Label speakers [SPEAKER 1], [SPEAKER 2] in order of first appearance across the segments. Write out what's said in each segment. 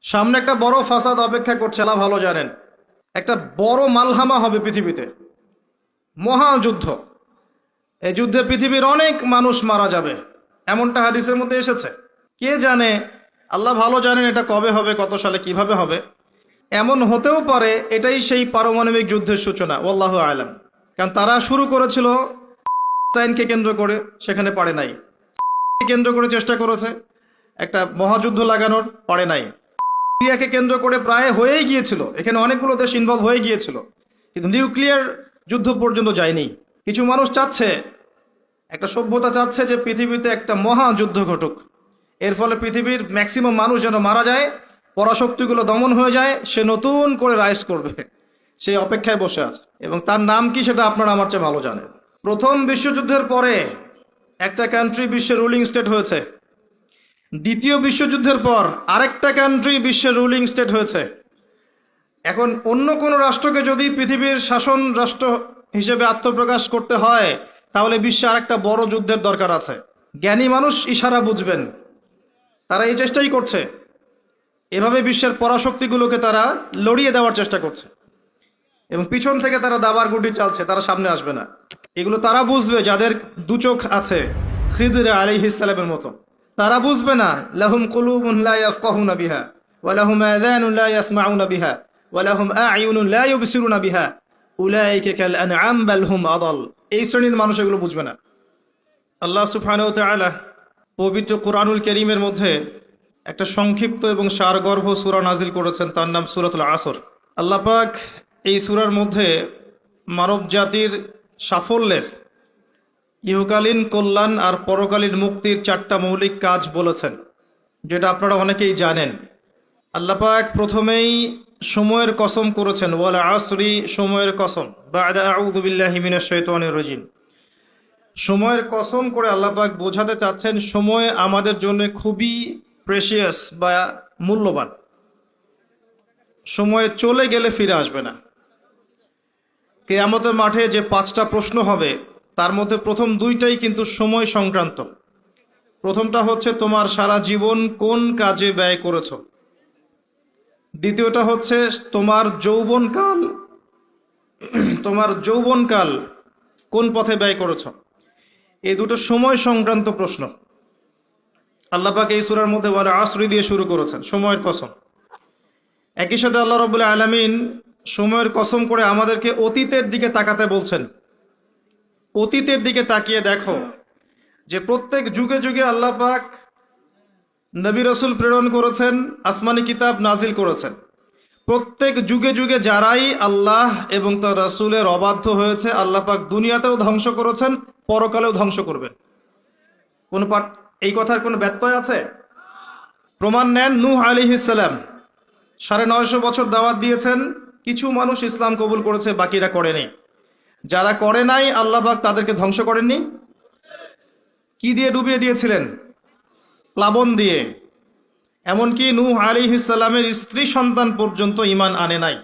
[SPEAKER 1] সামনে একটা বড় ফাসাদ অপেক্ষা করছে, আল্লাহ ভালো জানেন। একটা বড় মালহামা হবে পৃথিবীতে, মহাযুদ্ধ। এই যুদ্ধে পৃথিবীর অনেক মানুষ মারা যাবে, এমনটা হাদিসের মধ্যে এসেছে। কে জানে, আল্লাহ ভালো জানেন এটা কবে হবে, কত সালে, কিভাবে হবে। এমন হতেও পারে এটাই সেই পারমাণবিক যুদ্ধের সূচনা, ওয়াল্লাহু আলাম। কারণ তারা শুরু করেছিল চাইনকে কেন্দ্র করে, সেখানে পারে নাই। কেন্দ্র করে চেষ্টা করেছে একটা মহাযুদ্ধ লাগানোর, পারে নাই। সিরিয়াকে কেন্দ্র করে প্রায় হয়েই গিয়েছিল, এখানে অনেকগুলো দেশ ইনভলভ হয়ে গিয়েছিল, কিন্তু নিউক্লিয়ার যুদ্ধ পর্যন্ত যায়নি। কিছু মানুষ চাচ্ছে, একটা সভ্যতা চাচ্ছে যে পৃথিবীতে একটা মহাযুদ্ধ ঘটুক, এর ফলে পৃথিবীর ম্যাক্সিমাম মানুষ যেন মারা যায়, পরাশক্তিগুলো দমন হয়ে যায়, সে নতুন করে রাইজ করবে, সেই অপেক্ষায় বসে আছে। এবং তার নাম কি সেটা আপনারা আমার চেয়ে ভালো জানেন। প্রথম বিশ্বযুদ্ধের পরে একটা কান্ট্রি বিশ্বের রুলিং স্টেট হয়েছে, দ্বিতীয় বিশ্বযুদ্ধের পর আরেকটা কান্ট্রি বিশ্বের রুলিং স্টেট হয়েছে। এখন অন্য কোনো রাষ্ট্রকে যদি পৃথিবীর শাসন রাষ্ট্র হিসেবে আত্মপ্রকাশ করতে হয়, তাহলে বিশ্বে আরেকটা বড় যুদ্ধের দরকার আছে। জ্ঞানী মানুষ ইশারা বুঝবেন, তারা এই চেষ্টাই করছে। এভাবে বিশ্বের পরাশক্তিগুলোকে তারা লড়িয়ে দেওয়ার চেষ্টা করছে, এবং পিছন থেকে তারা দাবার গুটি চালছে, তারা সামনে আসবে না। এগুলো তারা বুঝবে যাদের দু চোখ আছে, খিদর আলাইহিস সালামের মতো। তারা বুঝবে না, লাহুম কুলুবুন লা ইয়াফকাহুনা বিহা ওয়া লাহুম আযানুন লা ইয়াসমাউনা বিহা ওয়া লাহুম আ'য়ুনুন লা ইউবসিরুনা বিহা উলাইকা কাল আনআম বাল হুম আদাল। এই শ্রেণীর মানুষ এগুলো বুঝবে না। আল্লাহ সুবহানাহু ওয়া তাআলা পবিত্র কুরআনুল কারীমের মধ্যে একটা সংক্ষিপ্ত এবং সারগর্ভ সূরা নাজিল করেছেন, তার নাম সূরাতুল আসর। আল্লাহ পাক এই সূরার মধ্যে মানব জাতির সাফল্যের, ইহকালীন কল্যাণ আর পরকালীন মুক্তির 4টা মৌলিক কাজ বলেছেন, যেটা আপনারা অনেকেই জানেন। আল্লাহ পাক প্রথমেই সময়ের কসম করেছেন, ওয়াল আসরি, সময়ের কসম, বা'দা আউযু বিল্লাহি মিনাশ শাইতানির রাজিম। সময়ের কসম করে আল্লাহ পাক বোঝাতে চাচ্ছেন সময় আমাদের জন্য খুবই প্রেশিয়াস বা মূল্যবান। সময় চলে গেলে ফিরে আসবে না। কিয়ামতের মাঠে যে 5টা প্রশ্ন হবে, তার মধ্যে প্রথম 2টাই কিন্তু সময় সংক্রান্ত। প্রথমটা হচ্ছে তোমার সারা জীবন কোন কাজে ব্যয় করেছো, দ্বিতীয়টা হচ্ছে তোমার যৌবনকাল কোন পথে ব্যয় করেছো। এই দুটো সময় সংক্রান্ত প্রশ্ন। আল্লাহ পাক এই সূরার মধ্যে ওয়াল আসরি দিয়ে শুরু করেছেন, সময়ের কসম। একই সাথে আল্লাহ রাব্বুল আলামিন সময়ের কসম করে আমাদেরকে অতীতের দিকে তাকাতে বলছেন। অতীতের দিকে তাকিয়ে দেখো যে প্রত্যেক যুগে যুগে আল্লাহ পাক নবী রাসূল প্রেরণ করেছেন, আসমানি কিতাব নাজিল করেছেন। প্রত্যেক যুগে যুগে যারাই আল্লাহ এবং তার রাসূলের অবাধ্য হয়েছে, আল্লাহ পাক দুনিয়াতেও ধ্বংস করেছেন, পরকালেও ধ্বংস করবেন। এই কথার কোনো ব্যত্যয় আছে? প্রমাণ নেন, নূহ আলাইহিস সালাম 950 বছর দাওয়াত দিয়েছেন, কিছু মানুষ ইসলাম কবুল করেছে, বাকিরা করেনি। যারা করে নাই আল্লাহ পাক তাদেরকে ধ্বংস করেননি। কি দিয়ে ডুবিয়ে দিয়েছিলেন? প্লাবন দিয়ে। এমনকি নূহ আলাইহিস সালামের স্ত্রী সন্তান পর্যন্ত ঈমান আনে নাই।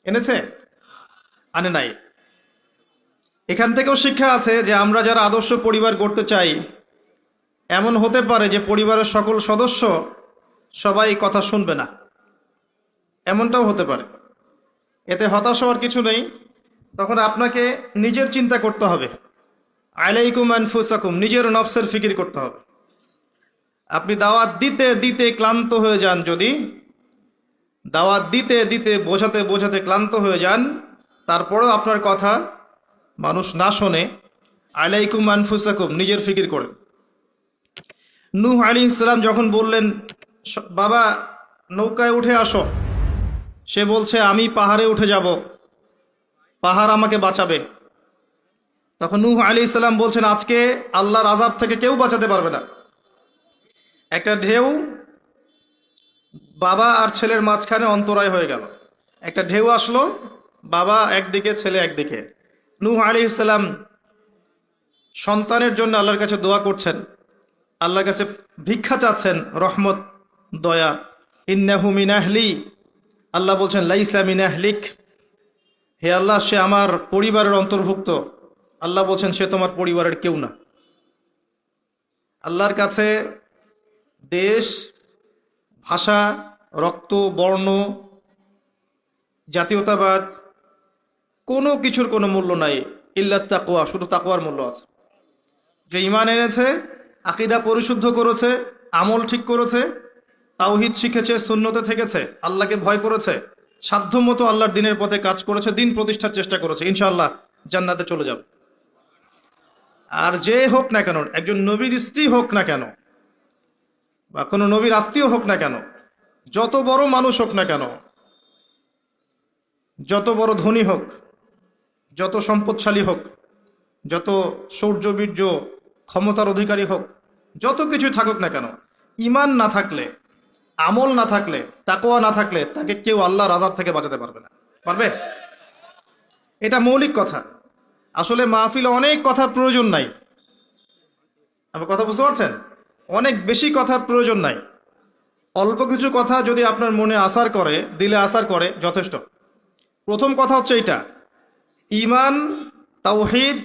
[SPEAKER 1] এনেছে? আনে নাই। এখান থেকেও শিক্ষা আছে যে আমরা যারা আদর্শ পরিবার গড়তে চাই, এমন হতে পারে যে পরিবারের সকল সদস্য সবাই কথা শুনবে না, এমনটাও হতে পারে। এতে হতাশ হওয়ার কিছু নেই। তখন আপনাকে নিজের চিন্তা করতে হবে, আলাইকুম আনফুসাকুম, নিজের নফসের ফিকির করতে হবে। আপনি দাওয়াত দিতে দিতে ক্লান্ত হয়ে যান, যদি দাওয়াত দিতে দিতে বোঝাতে বোঝাতে ক্লান্ত হয়ে যান, তারপরেও আপনার কথা মানুষ না শোনে, আলাইকুম আনফুসাকুম, নিজের ফিকির করেন। নূহ আলাইহিস সালাম যখন বললেন, বাবা নৌকায় উঠে আসো, সে বলছে আমি পাহাড়ে উঠে যাব, পাহাড় আমাকে বাঁচাবে। তখন নূহ আলাইহিস সালাম বলছেন, আজকে আল্লাহর আযাব থেকে কেউ বাঁচাতে পারবে না। একটা ঢেউ বাবা আর ছেলের মাঝখানে অন্তরায় হয়ে গেল। একটা ঢেউ আসলো, বাবা একদিকে, ছেলে একদিকে। নূহ আলাইহিস সালাম সন্তানের জন্য আল্লাহর কাছে দোয়া করছেন, আল্লাহর কাছে ভিক্ষা চাচ্ছেন, রহমত, দয়া। ইন্নাহু মিন আহলি, আল্লাহ বলছেন লাইসা মিন আহলিক, হে আল্লাহ সে আমার পরিবারের অন্তর্ভুক্ত। আল্লাহ বলছেন সে তোমার পরিবারের কেউ না। আল্লাহর কাছে দেশ, ভাষা, রক্ত, বর্ণ, জাতীয়তাবাদ, কোনো কিছুর কোনো মূল্য নাই, ইল্লাত তাকওয়া, শুধু তাকওয়ার মূল্য আছে। যে ঈমান এনেছে, আকীদা পরিশুদ্ধ করেছে, আমল ঠিক করেছে, তাওহীদ শিখেছে, সুন্নতে থেকেছে, আল্লাহকে ভয় করেছে, সাধ্যমতো আল্লাহর দ্বীনের পথে কাজ করেছে, দিন প্রতিষ্ঠার চেষ্টা করেছে, ইনশাআল্লাহ জান্নাতে চলে যাবে। আর যে হোক না কেন, একজন নবীর স্ত্রী হোক না কেন, বা কোনো নবীর আত্মীয় হোক না কেন, যত বড় মানুষ হোক না কেন, যত বড় ধনী হোক, যত সম্পদশালী হোক, যত শৌর্য বীর্য ক্ষমতার অধিকারী হোক, যত কিছু থাকুক না কেন, ঈমান না থাকলে, আমল না থাকলে, তাকওয়া না থাকলে, তাকে কেউ আল্লাহর আযাব থেকে বাঁচাতে পারবে না। পারবে? এটা মৌলিক কথা। আসলে মাহফিলে অনেক কথার প্রয়োজন নাই। আপনি কথা বুঝতে পারছেন? অনেক বেশি কথার প্রয়োজন নাই। অল্প কিছু কথা যদি আপনার মনে আসার করে, দিলে আসার করে, যথেষ্ট। প্রথম কথা হচ্ছে এইটা, ঈমান, তাওহীদ,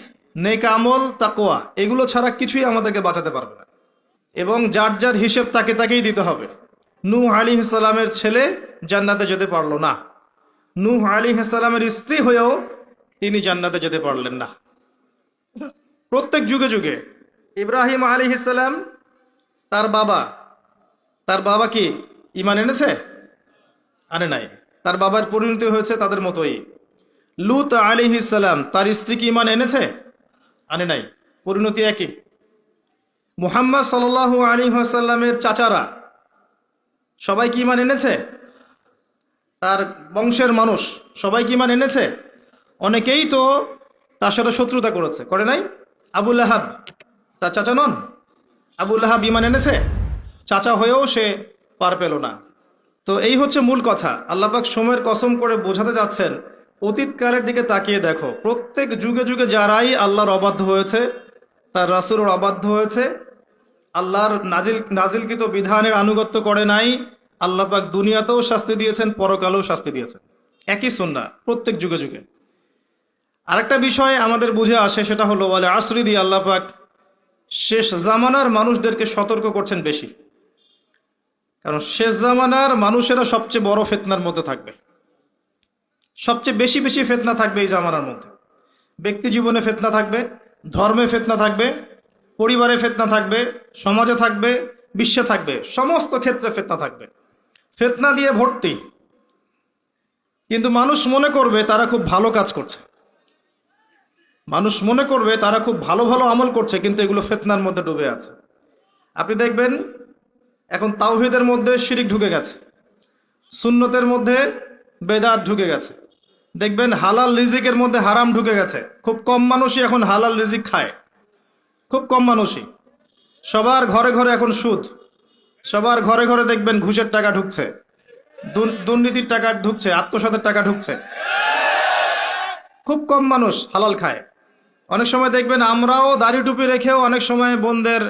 [SPEAKER 1] নেক আমল, তাকওয়া, এগুলো ছাড়া কিছুই আমাদেরকে বাঁচাতে পারবে না। এবং যার যার হিসেব তাকে তাকেই দিতে হবে। নূহ আলাইহিস সালামের ছেলে জান্নাতে যেতে পারলো না, নূহ আলাইহিস সালামের স্ত্রী হয়েও তিনি জান্নাতে যেতে পারলেন না। প্রত্যেক যুগে যুগে ইব্রাহিম আলাইহিস সালাম, তার বাবা কি ঈমান এনেছে? আনে নাই। তার বাবার পরিণতি হয়েছে তাদের মতোই। লূত আলাইহিস সালাম, তার স্ত্রী কি ঈমান এনেছে? আনে নাই। পরিণতি একই। মুহাম্মদ সাল্লাল্লাহু আলাইহি ওয়াসাল্লামের চাচারা সবাই কি ঈমান এনেছে? তার বংশের মানুষ সবাই কি ঈমান এনেছে? অনেকেই তো তার সাথে শত্রুতা করেছে, করে নাই? আবু লাহাব তার চাচা নন? আবু লাহাব ঈমান এনেছে, চাচা হয়েও সে পার পেল না। তো এই হচ্ছে মূল কথা। আল্লাহ পাক সময়ের কসম করে বোঝাতে যাচ্ছেন, অতীতকালের দিকে তাকিয়ে দেখো, প্রত্যেক যুগে যুগে যারাই আল্লাহর অবাধ্য হয়েছে, তার রাসূলের অবাধ্য হয়েছে, আল্লাহর নাজিলকৃত বিধানের আনুগত্য করে নাই, আল্লাহ পাক দুনিয়াতেও শাস্তি দিয়েছেন, পরকালেও শাস্তি দিয়েছেন। একই সুন্নাহ প্রত্যেক যুগে যুগে। আরেকটা বিষয় আমাদের বুঝে আসে, সেটা হলো ওয়াল আসরি দিয়ে আল্লাহ পাক শেষ জামানার মানুষদেরকে সতর্ক করছেন বেশি। কারণ শেষ জামানার মানুষেরা সবচেয়ে বড় ফিতনার মধ্যে থাকবে, সবচেয়ে বেশি বেশি ফিতনা থাকবে এই জামানার মধ্যে। ব্যক্তি জীবনে ফিতনা থাকবে, ধর্মে ফিতনা থাকবে, পরিবারে ফিতনা থাকবে, সমাজে থাকবে, বিশ্বে থাকবে, সমস্ত ক্ষেত্রে ফিতনা থাকবে। ফিতনা দিয়ে ভর্তি। কিন্তু মানুষ মনে করবে তারা খুব ভালো কাজ করছে, মানুষ মনে করবে তারা খুব ভালো ভালো আমল করছে, কিন্তু এগুলো ফিতনার মধ্যে ডুবে আছে। আপনি দেখবেন এখন তাওহীদের মধ্যে শিরিক ঢুকে গেছে, সুন্নতের মধ্যে বেদাত ঢুকে গেছে। দেখবেন হালাল রিজিকের মধ্যে হারাম ঢুকে গেছে। খুব কম মানুষই এখন হালাল রিজিক খায়, খুব কম মানুষই। সবার ঘরে ঘরে এখন সুদ, সবার ঘরে ঘরে দেখবেন ঘুষের টাকা ঢুকছে, দুর্নীতির টাকা ঢুকছে, আত্মসাতের টাকা ঢুকছে। খুব কম মানুষ হালাল খায়। অনেক সময় দেখবেন আমরাও দাড়ি টুপি রেখেও অনেক সময় বোনদের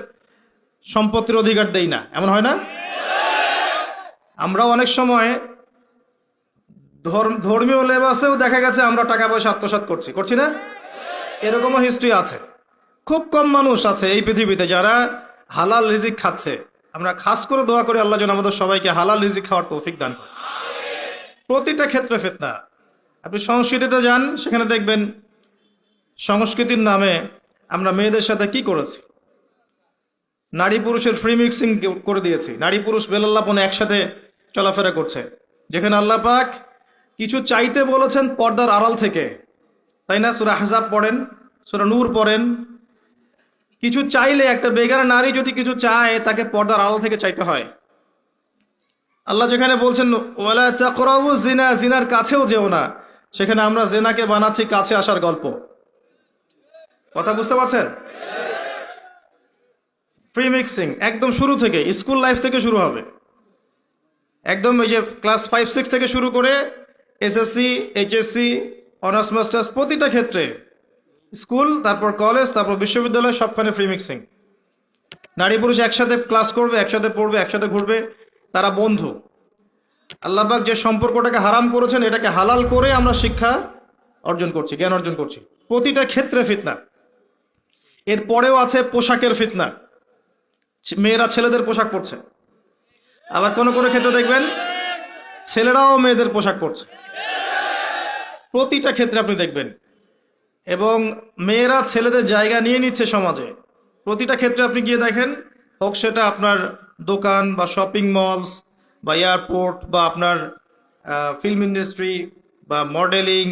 [SPEAKER 1] সম্পত্তির অধিকার দেই না, এমন হয় না? আমরাও অনেক সময় ধর্মীয় লেবাসেও দেখা গেছে আমরা টাকা পয়সা আত্মসাৎ করছি না? এরকমও হিস্ট্রি আছে। খুব কম মানুষ আছে এই পৃথিবীতে যারা হালাল রিজিক খাচ্ছে। আমরা খাস করে দোয়া করি আল্লাহ যেন আমাদের সবাইকে হালাল রিজিক খাওয়ার তৌফিক দান করেন। প্রতিটা ক্ষেত্রে ফিতনা। আপনি সংস্কৃতিতে যান, সেখানে দেখবেন সংস্কৃতির নামে আমরা মেয়েদের সাথে কি করেছি, নারী পুরুষের ফ্রি মিক্সিং করে দিয়েছি। নারী পুরুষ বেলাল্লাপনে একসাথে চলাফেরা করছে, যেখানে আল্লাহ পাক কিছু চাইতে বলেছেন পর্দার আড়াল থেকে, তাই না? সূরা আহজাব পড়েন, সূরা নূর পড়েন। কিছু চাইলে, একটা বেগার নারী যদি কিছু চায়, তাকে পর্দার আড়াল থেকে চাইতে হয়। আল্লাহ যেখানে বলছেন ওয়ালা তাকরাবু জিনা, জিনার কাছেও যেও না, সেখানে আমরা জিনাকে বানাচ্ছি কাছে আসার গল্প। কথা বুঝতে পারছেন? ফ্রি মিক্সিং একদম শুরু থেকে, স্কুল লাইফ থেকে শুরু হবে। একদম ওই যে ক্লাস 5-6 থেকে শুরু করে এসএসসি, এইচএসসি, অনার্স মাস্টার্স, প্রতিটা ক্ষেত্রে, স্কুল, তারপর কলেজ, তারপর বিশ্ববিদ্যালয়, সবখানে ফ্রি মিক্সিং। নারী পুরুষ একসাথে ক্লাস করবে, একসাথে পড়বে, একসাথে ঘুরবে, তারা বন্ধু। আল্লাহ পাক যে সম্পর্কটাকে হারাম করেছেন, এটাকে হালাল করে আমরা শিক্ষা অর্জন করছি, জ্ঞান অর্জন করছি। প্রতিটা ক্ষেত্রে ফিতনা। এরপরেও আছে পোশাকের ফিতনা, মেয়েরা ছেলেদের পোশাক পরছে। আবার কোনো কোনো ক্ষেত্রে দেখবেন ছেলেরাও মেয়েদের পোশাক পরছে প্রতিটা ক্ষেত্রে আপনি দেখবেন, এবং মেয়েরা ছেলেদের জায়গা নিয়ে নিচ্ছে সমাজে। প্রতিটা ক্ষেত্রে আপনি গিয়ে দেখেন, হোক সেটা আপনার দোকান বা শপিং মলস বা এয়ারপোর্ট বা আপনার ফিল্ম ইন্ডাস্ট্রি বা মডেলিং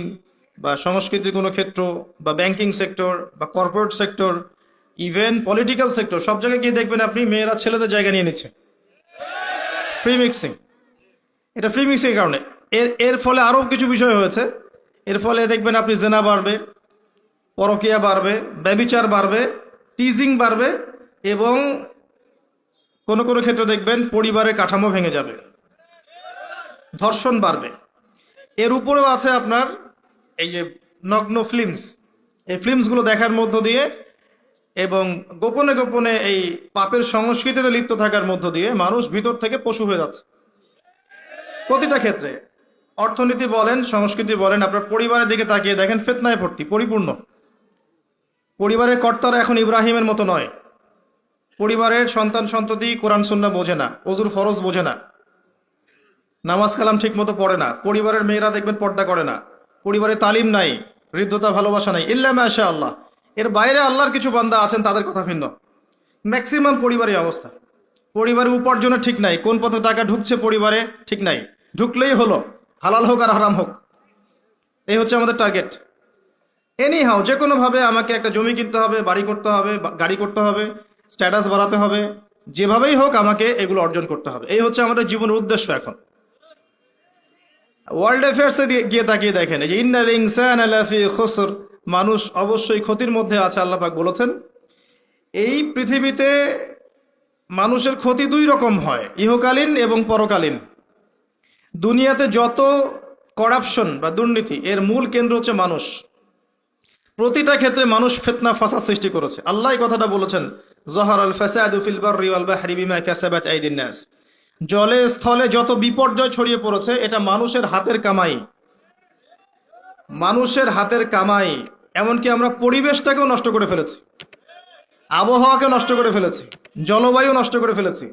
[SPEAKER 1] বা সংস্কৃতির কোনো ক্ষেত্র বা ব্যাংকিং সেক্টর বা corporate sector, even political sector, সব জায়গায় গিয়ে দেখবেন আপনি মেয়েরা ছেলেদের জায়গা নিয়ে নিচ্ছে। ফ্রি মিক্সিং, এটা ফ্রি মিক্সিং এর কারণে। এর ফলে আরও কিছু বিষয় হয়েছে। এর ফলে দেখবেন আপনি জেনা বাড়বে, পরকীয়া বাড়বে, ব্যভিচার বাড়বে, টিজিং বাড়বে, এবং কোনো কোনো ক্ষেত্রে দেখবেন পরিবারের কাঠামো ভেঙে যাবে, ধর্ষণ বাড়বে। এর উপরেও আছে আপনার এই যে নগ্ন ফিল্মস, এই ফিল্মসগুলো দেখার মধ্য দিয়ে এবং গোপনে গোপনে এই পাপের সংস্কৃতিতে লিপ্ত থাকার মধ্য দিয়ে মানুষ ভিতর থেকে পশু হয়ে যাচ্ছে প্রতিটা ক্ষেত্রে। অর্থনীতি বলেন, সংস্কৃতি বলেন, আপনার পরিবারের দিকে তাকিয়ে দেখেন, ফিতনায় ভর্তি, পরিপূর্ণ। পরিবারের কর্তারা এখন ইব্রাহিমের মতো নয়। পরিবারের সন্তান সন্ততি কোরআন সুন্নাহ বোঝে না, ওযুর ফরজ বোঝে না, নামাজ কালাম ঠিক মতো পড়ে না। পরিবারের মেয়েরা দেখবেন পর্দা করে না। পরিবারে তালিম নাই, হৃদ্যতা, ভালোবাসা নাই, ইল্লা মাশা আল্লাহ। এর বাইরে আল্লাহর কিছু বান্দা আছেন, তাদের কথা ভিন্ন। ম্যাক্সিমাম পরিবারের অবস্থা। পরিবারের উপার্জনের ঠিক নাই, কোন পথে টাকা ঢুকছে পরিবারে ঠিক নাই, ঢুকলেই হলো, হালাল হোক আর হারাম হোক, এই হচ্ছে আমাদের টার্গেট। এনি হাও, যে কোনোভাবে আমাকে একটা জমি কিনতে হবে, বাড়ি করতে হবে, গাড়ি করতে হবে, স্ট্যাটাস বাড়াতে হবে, যেভাবেই হোক আমাকে এগুলো অর্জন করতে হবে। এই হচ্ছে আমাদের জীবনের উদ্দেশ্য। এখন ওয়ার্ল্ড অ্যাফেয়ার্সে গিয়ে তাকিয়ে দেখেন, এই যে ইন্নাল ইনসানা লাফি খুসর, মানুষ অবশ্যই ক্ষতির মধ্যে আছে। আল্লাহ পাক বলেছেন, এই পৃথিবীতে মানুষের ক্ষতি দুই রকম হয়, ইহকালীন এবং পরকালীন। দুনিয়াতে যত করাপশন বা দুর্নীতি, এর মূল কেন্দ্র হচ্ছে মানুষ। প্রতিটা ক্ষেত্রে মানুষ ফিতনা ফাসাদ সৃষ্টি করেছে। আল্লাহ এই কথাটা বলেছেন, যাহারাল ফাসাদু ফিল বাররি ওয়াল বাহরি বিমা কাসাবাত আইদিন নাস। জলে স্থলে যত বিপর্যয় ছড়িয়ে পড়েছে, এটা মানুষের হাতের কামাই, মানুষের হাতের কামাই। এমনকি আমরা পরিবেশটাকেও নষ্ট করে ফেলেছি, আবহাওয়াকে নষ্ট করে ফেলেছি, জলবায়ু নষ্ট করে ফেলেছি,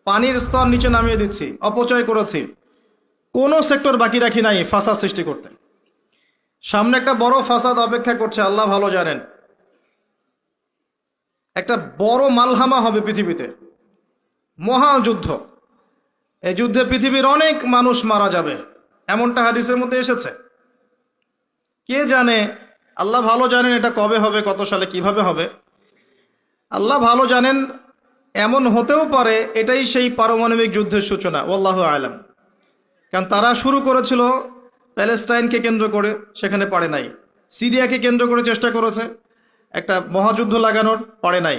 [SPEAKER 1] পানির স্তর নিচে নামিয়ে দিচ্ছি, অপচয় করেছি। কোনো সেক্টর বাকি রাখি নাই ফাসাদ সৃষ্টি করতে। সামনে একটা বড় ফাসাদ অপেক্ষা করছে, আল্লাহ ভালো জানেন। একটা বড় মালহামা হবে পৃথিবীতে, মহাযুদ্ধ। এই যুদ্ধে পৃথিবীর অনেক মানুষ মারা যাবে, এমনটা হাদিসের মধ্যে এসেছে। কে জানে, আল্লাহ ভালো জানেন এটা কবে হবে, কত সালে, কিভাবে হবে, আল্লাহ ভালো জানেন। এমন হতেও পারে এটাই সেই পারমাণবিক যুদ্ধের সূচনা, ওয়াল্লাহু আলাম। কারণ তারা শুরু করেছিল প্যালেস্টাইনকে কেন্দ্র করে, সেখানে পারে নাই। সিরিয়াকে কেন্দ্র করে চেষ্টা করেছে একটা মহাযুদ্ধ লাগানোর, পারে নাই।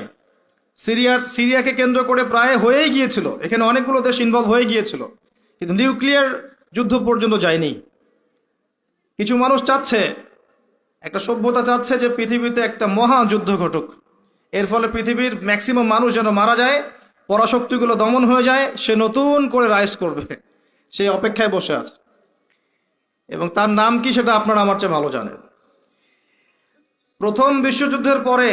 [SPEAKER 1] সিরিয়াকে কেন্দ্র করে প্রায় হয়েই গিয়েছিল, এখানে অনেকগুলো দেশ ইনভলভ হয়ে গিয়েছিল, কিন্তু নিউক্লিয়ার যুদ্ধ পর্যন্ত যায়নি। কিছু মানুষ চাচ্ছে, একটা সভ্যতা চাচ্ছে যে পৃথিবীতে একটা মহাযুদ্ধ ঘটুক, এর ফলে পৃথিবীর ম্যাক্সিমাম মানুষ যেন মারা যায়, পরাশক্তিগুলো দমন হয়ে যায়, সে নতুন করে রাইজ করবে, সেই অপেক্ষায় বসে আছে। এবং তার নাম কি সেটা আপনারা আমার চেয়ে ভালো জানেন। প্রথম বিশ্বযুদ্ধের পরে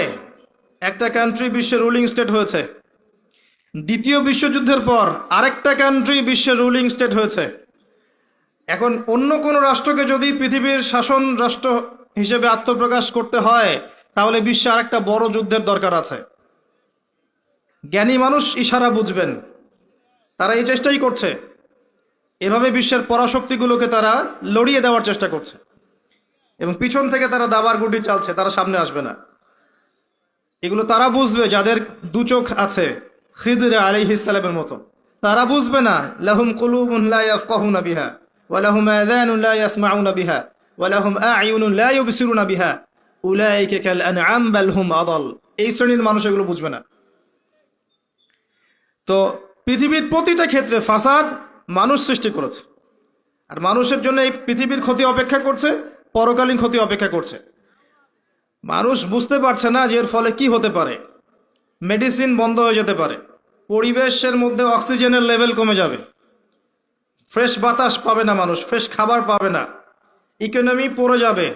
[SPEAKER 1] একটা কান্ট্রি বিশ্বের রুলিং স্টেট হয়েছে, দ্বিতীয় বিশ্বযুদ্ধের পর আরেকটা কান্ট্রি বিশ্বের রুলিং স্টেট হয়েছে। এখন অন্য কোনো রাষ্ট্রকে যদি পৃথিবীর শাসন রাষ্ট্র হিসেবে আত্মপ্রকাশ করতে হয়, তাহলে বিশ্বে আরেকটা বড় যুদ্ধের দরকার আছে। জ্ঞানী মানুষ ইশারা বুঝবেন, তারা এই চেষ্টাই করছে। এভাবে বিশ্বের পরাশক্তিগুলোকে তারা লড়িয়ে দেওয়ার চেষ্টা করছে, এবং পিছন থেকে তারা দাবার গুটি চালছে, তারা সামনে আসবে না। এগুলো তারা বুঝবে যাদের দু চোখ আছে, খিদর আলাইহিস সালামের মতো। তারা বুঝবে না, লাহুম কুলুবুন লা ইয়াফকাহুনা বিহা ওয়া লাহুম আযানুন লা ইয়াসমাউনা বিহা ওয়া লাহুম আ'য়ুনুন লা ইউবসিরুনা বিহা উলাইকা কাল আনআম বাল হুম আদাল। এই শ্রেণীর মানুষ এগুলো বুঝবে না। তো পৃথিবীর প্রতিটা ক্ষেত্রে ফাসাদ মানুষ সৃষ্টি করেছে, আর মানুষের জন্য এই পৃথিবীর ক্ষতি অপেক্ষা করছে, পরকালীন ক্ষতি অপেক্ষা করছে। মানুষ বুঝতে পারছে না যে এর ফলে কি হতে পারে। মেডিসিন বন্ধ হয়ে যেতে পারে, পরিবেশের মধ্যে অক্সিজেনের লেভেল কমে যাবে, ফ্রেশ বাতাস পাবে না মানুষ, ফ্রেশ খাবার পাবে না, ইকোনমি পড়ে যাবে,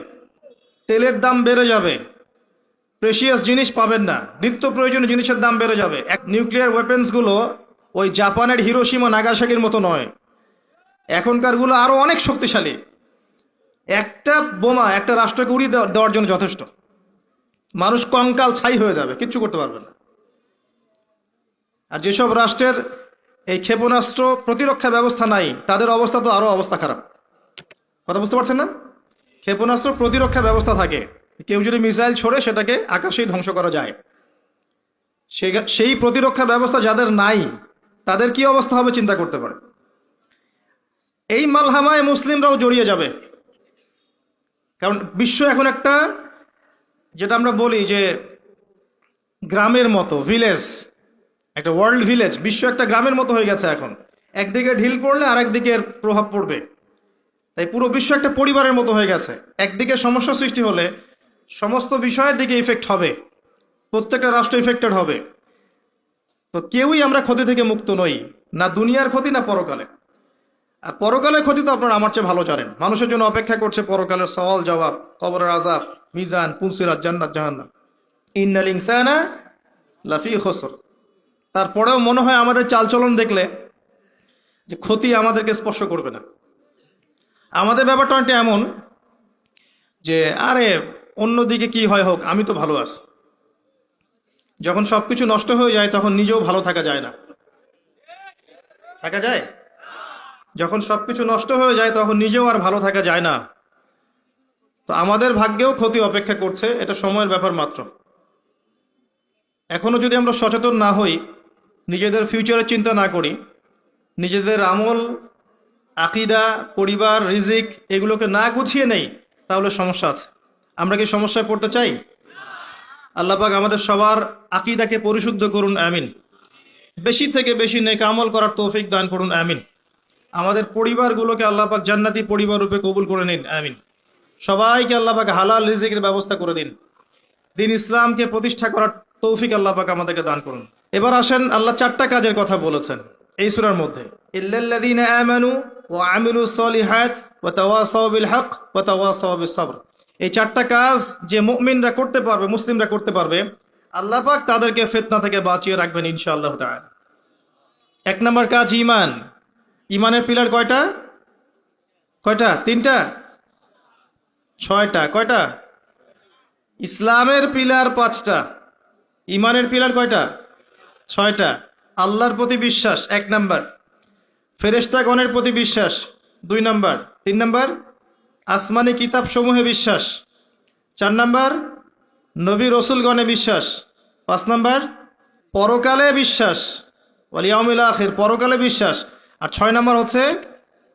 [SPEAKER 1] তেলের দাম বেড়ে যাবে, প্রেশিয়াস জিনিস পাবেন না, নিত্য প্রয়োজনীয় জিনিসের দাম বেড়ে যাবে। নিউক্লিয়ার ওয়েপেন্সগুলো ওই জাপানের হিরোশিমা নাগাসাকির মতো নয়, এখনকারগুলো আরো অনেক শক্তিশালী। একটা বোমা একটা রাষ্ট্রকে উড়িয়ে দেওয়ার জন্য যথেষ্ট। মানুষ কঙ্কাল ছাই হয়ে যাবে, কিচ্ছু করতে পারবে না। আর যেসব রাষ্ট্রের এই ক্ষেপণাস্ত্র প্রতিরক্ষা ব্যবস্থা নাই, তাদের অবস্থা তো আরো অবস্থা খারাপ। কথা বুঝতে পারছেন না? ক্ষেপণাস্ত্র প্রতিরক্ষা ব্যবস্থা থাকে, কেউ যদি মিসাইল ছোড়ে সেটাকে আকাশেই ধ্বংস করা যায়। সেই প্রতিরক্ষা ব্যবস্থা যাদের নাই, তাদের কি অবস্থা হবে চিন্তা করতে পারে। এই মালহামায় মুসলিমরাও জড়িয়ে যাবে। কারণ বিশ্ব এখন একটা, যেটা আমরা বলি যে গ্রামের মতো, ভিলেজ, একটা ওয়ার্ল্ড ভিলেজ, বিশ্ব একটা গ্রামের মতো হয়ে গেছে এখন। একদিকে ঢিল পড়লে আর একদিকে প্রভাব পড়বে। তাই পুরো বিশ্ব একটা পরিবারের মতো হয়ে গেছে। একদিকে সমস্যা সৃষ্টি হলে সমস্ত বিষয়ের দিকে ইফেক্ট হবে, প্রত্যেকটা রাষ্ট্র ইফেক্টেড হবে। তো কেউই আমরা ক্ষতি থেকে মুক্ত নই, না দুনিয়ার ক্ষতি না পরকালে। আর পরকালের ক্ষতি তো আপনারা আমার চেয়ে ভালো জানেন। মানুষের জন্য অপেক্ষা করছে পরকালের সওয়াল জবাব, কবরের আযাব, মিজান, পুলসিরাত, জান্নাত, জাহান্নাম। ইন্নাল ইনসানা লাফি খুসর। তারপরেও মনে হয় আমাদের চালচলন দেখলে যে ক্ষতি আমাদেরকে স্পর্শ করবে না। আমাদের ব্যাপারটা একটা এমন যে আরে অন্যদিকে কি হয় হোক, আমি তো ভালো আছি। যখন সবকিছু নষ্ট হয়ে যায় তখন নিজেও ভালো থাকা যায় না। থাকা যায়? যখন সবকিছু নষ্ট হয়ে যায় তখন নিজেও আর ভালো থাকা যায় না। তো আমাদের ভাগ্যেও ক্ষতি অপেক্ষা করছে, এটা সময়ের ব্যাপার মাত্র। এখনো যদি আমরা সচেতন না হই, নিজেদের ফিউচারের চিন্তা না করি, নিজেদের আমল, আকীদা, পরিবার, রিজিক এগুলোকে না গুছিয়ে নেই, তাহলে সমস্যা আছে। আমরা কি সমস্যায় পড়তে চাই? আল্লাহ পাক আমাদের সবার আকীদাকে পরিশুদ্ধ করুন, আমিন। বেশি থেকে বেশি নেক আমল করার তৌফিক দান করুন, আমিন। আমাদের পরিবারগুলোকে আল্লাহ পাক জান্নাতি পরিবার রূপে কবুল করে নিন, আমিন। সবাইকে আল্লাহ পাক হালাল রিজিকের ব্যবস্থা করে দিন। দিন ইসলামকে প্রতিষ্ঠা করার তৌফিক আল্লাহ পাক আমাদেরকে দান করুন। এবার আসেন, আল্লাহ 4টা কাজের কথা বলেছেন এই সূরার মধ্যে। ইল্লাল্লাযীনা আমানু ওয়া আমিলুস সলিহাত ওয়া তাওয়াসাউ বিল হক ওয়া তাওয়াসাউ বিস সবর। এই 4টা কাজ যে মুমিনরা করতে পারবে, মুসলিমরা করতে পারবে, আল্লাহ পাক তাদেরকে ফিতনা থেকে বাঁচিয়ে রাখবেন ইনশাআল্লাহ তাআলা। 1 নম্বর কাজ ঈমান। ঈমানের পিলার কয়টা? 3টা? 6টা? কয়টা? ইসলামের পিলার 5টা, ঈমানের পিলার কয়টা? 6টা। আল্লাহর প্রতি বিশ্বাস 1 নম্বর, ফেরেশতাগণের প্রতি বিশ্বাস 2 নম্বর, 3 নম্বর আসমানি কিতাব সমূহে বিশ্বাস, 4 নম্বর নবী রসুলগণে বিশ্বাস, 5 নম্বর পরকালে বিশ্বাস, ওয়াল ইয়াউমিল আখির, পরকালে বিশ্বাস, আর 6 নম্বর হচ্ছে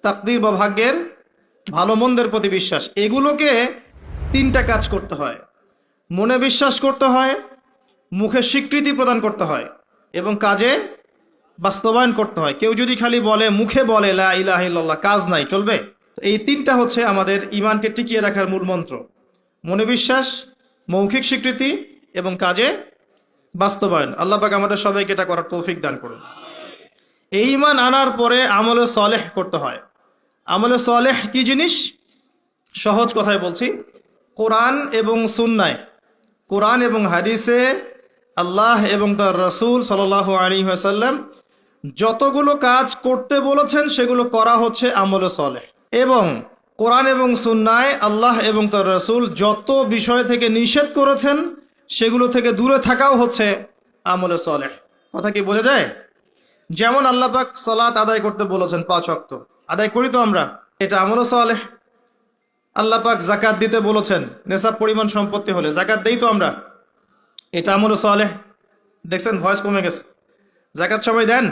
[SPEAKER 1] তাকদীর বা ভাগ্যের ভালো মন্দের প্রতি বিশ্বাস। এগুলোকে 3টা কাজ করতে হয়। মনে বিশ্বাস করতে হয়, মুখে স্বীকৃতি প্রদান করতে হয়, এবং কাজে বাস্তবায়ন করতে হয়। কেউ যদি খালি বলে, মুখে বলে লা ইলাহা ইল্লাল্লাহ, কাজ নাই, চলবে? এই 3টা হচ্ছে আমাদের ঈমানকে টিকিয়ে রাখার মূল মন্ত্র। মনে বিশ্বাস, মৌখিক স্বীকৃতি এবং কাজে বাস্তবায়ন। আল্লাহ পাক আমাদের সবাইকে এটা করার তৌফিক দান করুন। এই ঈমান আনার পরে আমলে সালেহ করতে হয়। আমলে সালেহ কি জিনিস? সহজ কথায় বলছি, কোরআন এবং সুন্নায়, কোরআন এবং হাদিসে আল্লাহ এবং তার রাসূল সাল্লাল্লাহু আলাইহি ওয়াসাল্লাম যতগুলো কাজ করতে বলেছেন সেগুলো করা হচ্ছে আমলে সালেহ। এবং কোরআন এবং সুন্নায় আল্লাহ এবং তার রাসূল যত বিষয় থেকে নিষেধ করেছেন সেগুলো থেকে দূরে থাকাও হচ্ছে আমলে সালেহ। কথা কি বোঝা যায়? যেমন আল্লাহ পাক সালাত আদায় করতে বলেছেন, 5 ওয়াক্ত আদায় করি তো আমরা, এটা আমলে সালেহ। আল্লাহ পাক যাকাত দিতে বলেছেন, নেশাব পরিমাণ সম্পত্তি হলে যাকাত দেই তো আমরা, এটা আমলে সালেহ। দেখছেন ভয়েস কমে গেছে। যাকাত সবাই দেন?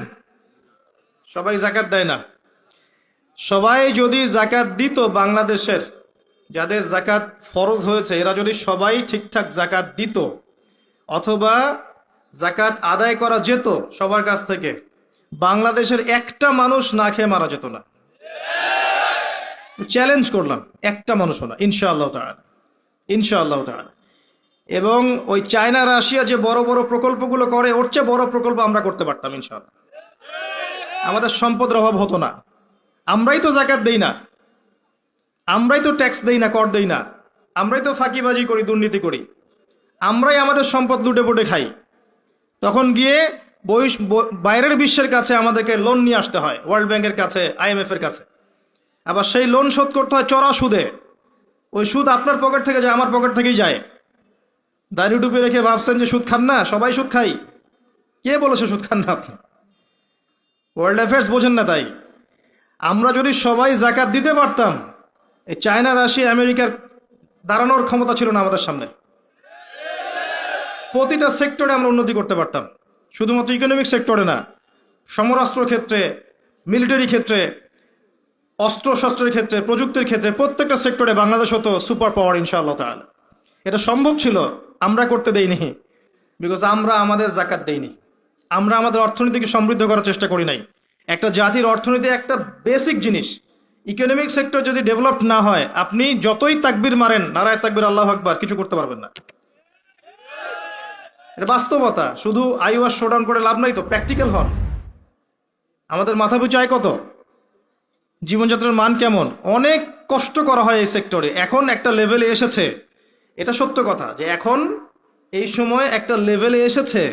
[SPEAKER 1] সবাই যাকাত দেয় না। সবাই যদি যাকাত দিত, বাংলাদেশের যাদের যাকাত ফরজ হয়েছে এরা যদি সবাই ঠিকঠাক যাকাত দিত, অথবা যাকাত আদায় করা যেত সবার কাছ থেকে, বাংলাদেশের একটা মানুষ না খেয়ে মারা যেত না। চ্যালেঞ্জ করলাম, একটা মানুষও না, ইনশাআল্লাহ তাআলা, ইনশাআল্লাহ তাআলা। এবং ওই চায়না, রাশিয়া যে বড় বড় প্রকল্পগুলো করে, ওর চেয়ে বড় প্রকল্প আমরা করতে পারতাম ইনশাআল্লাহ। আমাদের সম্পদের অভাব হতো না। আমরাই তো যাকাত দেই না, আমরাই তো ট্যাক্স দেই না, কর দেই না, আমরাই তো ফাঁকিবাজি করি, দুর্নীতি করি, আমরাই আমাদের সম্পদ লুটে পুটে খাই। তখন গিয়ে বাইরের বিশ্বের কাছে আমাদেরকে লোন নিয়ে আসতে হয়, ওয়ার্ল্ড ব্যাংকের কাছে, IMF এর কাছে। আবার সেই লোন শোধ করতে হয় চড়া সুদে। ওই সুদ আপনার পকেট থেকে যায়, আমার পকেট থেকেই যায়। দাড়ি টুপি রেখে ভাবছেন যে সুদ খান না, সবাই সুদ খাই। কে বলেছে সুদ খান না আপনি? ওয়ার্ল্ড অ্যাফেয়ার্স বোঝেন না তাই। আমরা যদি সবাই জাকাত দিতে পারতাম, এই চায়না, রাশিয়া, আমেরিকার দাঁড়ানোর ক্ষমতা ছিল না আমাদের সামনে। প্রতিটা সেক্টরে আমরা উন্নতি করতে পারতাম, শুধুমাত্র ইকোনমিক সেক্টরে না, সমরাস্ত্র ক্ষেত্রে, মিলিটারি ক্ষেত্রে, অস্ত্রশস্ত্রের ক্ষেত্রে, প্রযুক্তির ক্ষেত্রে, প্রত্যেকটা সেক্টরে বাংলাদেশ হতো সুপার পাওয়ার ইনশাআল্লাহ তাআলা। এটা সম্ভব ছিল, আমরা করতে দেইনি, বিকজ আমরা আমাদের জাকাত দেইনি। আমরা আমাদের অর্থনীতিকে সমৃদ্ধ করার চেষ্টা করি নাই। একটা জাতির অর্থনীতি একটা বেসিক জিনিস। ইকোনমিক সেক্টর যদি ডেভেলপড না হয়, আপনি যতই তাকবীর মারেন, নারায়ে তাকবীর, আল্লাহু আকবার, কিছু করতে পারবেন না। এটা বাস্তবতা। শুধু আইওয়াস শোডাউন করে লাভ নাই তো, প্র্যাকটিক্যাল হন। আমাদের মাথা পিছু আয় কত? জীবনযাত্রার মান কেমন? অনেক কষ্ট করা হয় এই সেক্টরে। এখন একটা লেভেলে এসেছে, এটা সত্য কথা, যে এখন এই সময় একটা লেভেলে এসেছে